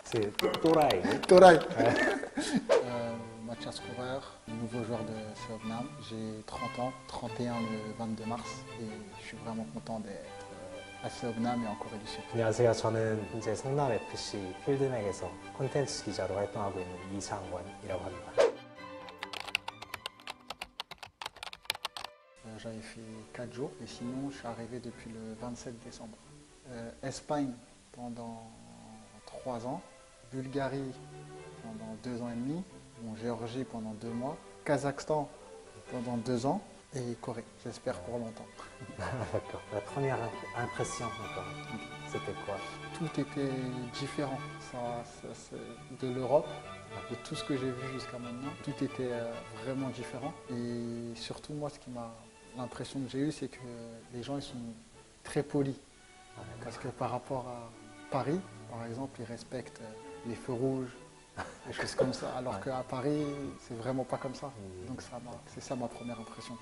C'est Torai. Torai. Mathias Coureur, nouveau joueur de Seobnam. J'ai 30 ans, 31 le 22 mars et je suis vraiment content d'être à Seobnam et en Corée du Sud. 안녕하세요. 저는 현재 성남FC 필드맥에서 콘텐츠 기자로 활동하고 있는 이상원이라고 합니다. J'avais fait 4 jours et sinon je suis arrivé depuis le 27 décembre. Espagne pendant 3 ans, Bulgarie pendant 2 ans et demi, Géorgie pendant 2 mois, Kazakhstan pendant 2 ans et Corée, j'espère pour longtemps. D'accord. La première impression, c'était quoi? Tout était différent de l'Europe, de tout ce que j'ai vu jusqu'à maintenant. Tout était vraiment différent et surtout moi l'impression que j'ai eue c'est que les gens ils sont très polis. Parce que par rapport à Paris, par exemple, ils respectent les feux rouges, des choses comme ça, alors qu'à Paris, c'est vraiment pas comme ça. Donc c'est ça ma première impression.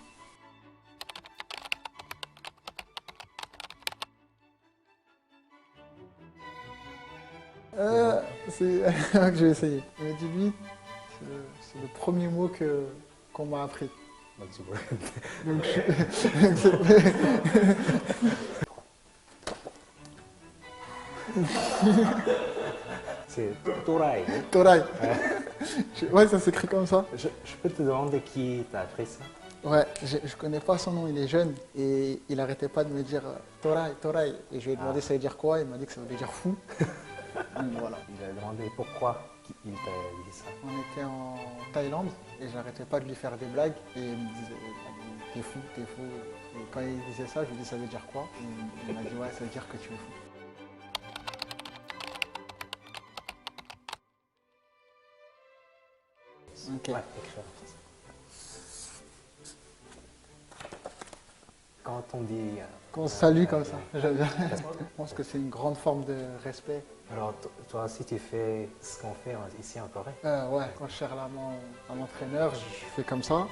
Que je vais essayer. Mais dis-lui, c'est le premier mot qu'on m'a appris. Donc, C'est Torai. Torai. Ouais, ça s'écrit comme ça. Je peux te demander qui t'a appris ça? Ouais, je connais pas son nom, il est jeune et il arrêtait pas de me dire Torai, Torai. Et je lui ai demandé ça veut dire quoi, il m'a dit que ça voulait dire fou. Donc voilà. Il a demandé pourquoi il t'a dit ça. On était en Thaïlande et j'arrêtais pas de lui faire des blagues et il me disait t'es fou, t'es fou. Et quand il disait ça, je lui ai dit ça veut dire quoi? Et il m'a dit ouais, ça veut dire que tu es fou. Okay. Ouais, écrire. Quand on dit... Qu'on se salue comme ça, je pense que c'est une grande forme de respect. Alors toi aussi tu fais ce qu'on fait ici en Corée? Ouais, quand je serre la main à l'entraîneur, je fais comme ça.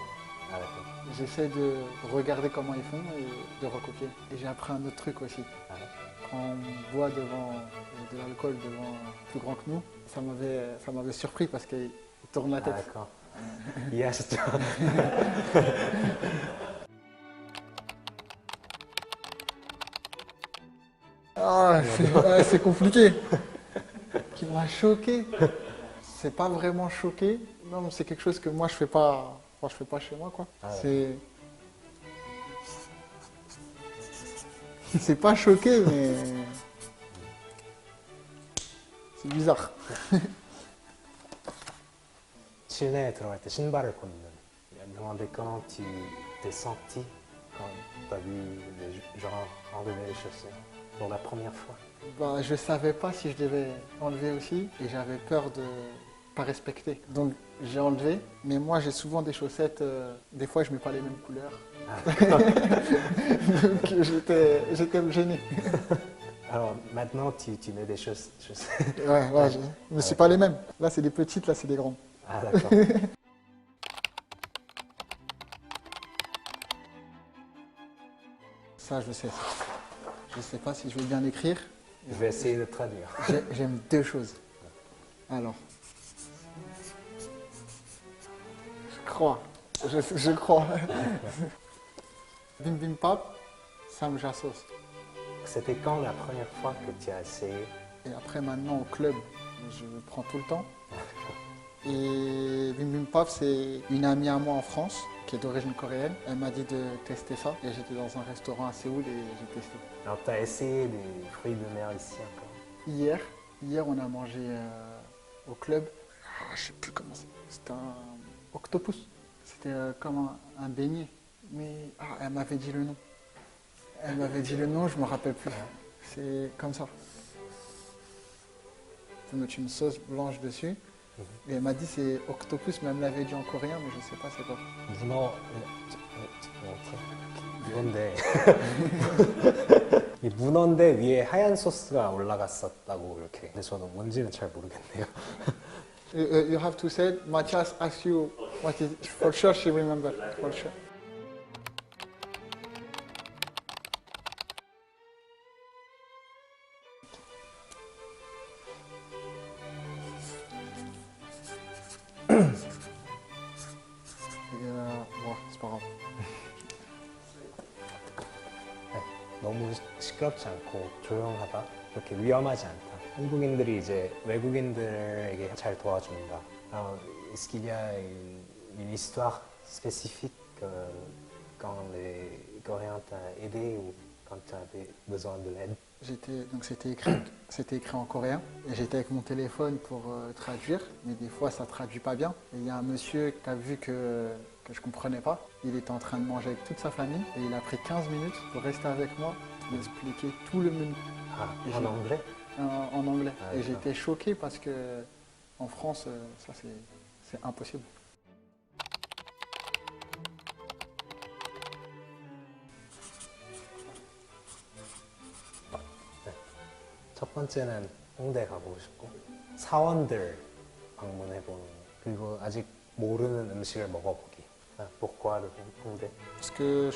Ah, d'accord. J'essaie de regarder comment ils font et de recopier. Et j'ai appris un autre truc aussi. Ah, Quand on boit devant de l'alcool devant plus grand que nous, ça m'avait surpris parce qu'il tourne la tête. Ah, d'accord. Yes. Ah, c'est compliqué. Qui m'a choqué. C'est pas vraiment choqué. Non, c'est quelque chose que moi je fais pas. Enfin, je fais pas chez moi quoi. Ah ouais. C'est pas choqué mais c'est bizarre. 실내에 들어갈 때 신발을 벗는. Il a demandé comment tu t'es senti quand tu as vu les gens enlever les chaussures pour la première fois. Bah, je savais pas si je devais enlever aussi et j'avais peur de pas respecter. Donc j'ai enlevé, mais moi j'ai souvent des chaussettes, des fois je mets pas les mêmes couleurs. Donc j'étais gêné. Alors maintenant tu mets des chaussettes. Ouais, mais c'est pas les mêmes. Là c'est des petites, là c'est des grandes. Ah d'accord. Ça je sais. Je sais pas si je vais bien l'écrire. Je vais essayer de traduire. J'aime 2 choses. Alors. Je crois. Bim Bim Pap, Samja Sauce. C'était quand la première fois que tu as essayé? Et après maintenant au club, je prends tout le temps. Et Bim Bim Pap, c'est une amie à moi en France, qui est d'origine coréenne. Elle m'a dit de tester ça. Et j'étais dans un restaurant à Séoul et j'ai testé. Alors tu as essayé des fruits de mer ici encore? Hier on a mangé au club. Je sais plus comment c'est. C'était un octopus. C'était comme un beignet. Mais elle m'avait dit le nom. Elle m'avait dit le nom, je me rappelle plus. C'est comme ça. Tu mets une sauce blanche dessus. Et elle m'a dit c'est octopus, mais elle me l'avait dit en coréen, mais je sais pas c'est quoi. 문어인데 이 문어인데 위에 하얀 소스가 올라갔었다고 이렇게. 근데 저는 뭔지는 잘 모르겠네요. You have to say, Matthias asked you what is, for sure she remember, for sure. c'est pas grave. 너무 시끄럽지 않고 조용하다. 그렇게 위험하지 않다. 한국인들이 이제 외국인들에게 잘 도와준다. Alors, est-ce qu'il y a une histoire spécifique quand les Coréens t'ont aidé ou quand tu avais besoin de l'aide? Donc c'était écrit en coréen et j'étais avec mon téléphone pour traduire, mais des fois ça traduit pas bien. Et il y a un monsieur qui a vu que je comprenais pas. Il était en train de manger avec toute sa famille et il a pris 15 minutes pour rester avec moi, m'expliquer tout le menu. Ah, Et en anglais? En anglais. Ah, et d'accord. j'étais choqué parce que en France, ça c'est impossible. 첫 번째는 홍대 가보고 싶고 사원들 방문해보는 거. 그리고 아직 모르는 음식을 먹어보기. Ah, pourquoi le Hongdae? Parce que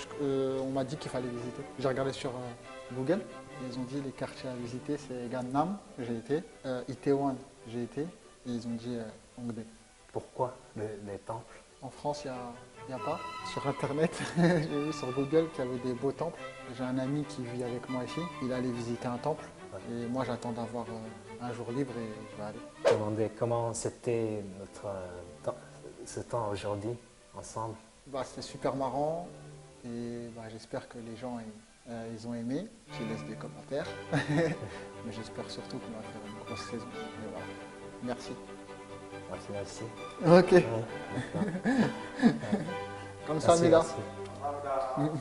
on m'a dit qu'il fallait visiter. J'ai regardé sur Google, et ils ont dit les quartiers à visiter, c'est Gangnam, j'ai été, Itaewon, j'ai été, et ils ont dit Hongdae. Pourquoi les temples? En France, il n'y a pas. Sur Internet, j'ai vu sur Google qu'il y avait des beaux temples. J'ai un ami qui vit avec moi ici, il allait visiter un temple, et moi j'attends d'avoir un jour libre et je vais aller. Je me demandais comment c'était ce temps aujourd'hui ensemble. Bah, c'était super marrant et bah, j'espère que les gens ils ont aimé. Je laisse des commentaires. Mais j'espère surtout qu'on va faire une grosse saison. Et voilà. Merci. Merci. Ok. Ouais, Comme ça, merci, Mila. merci.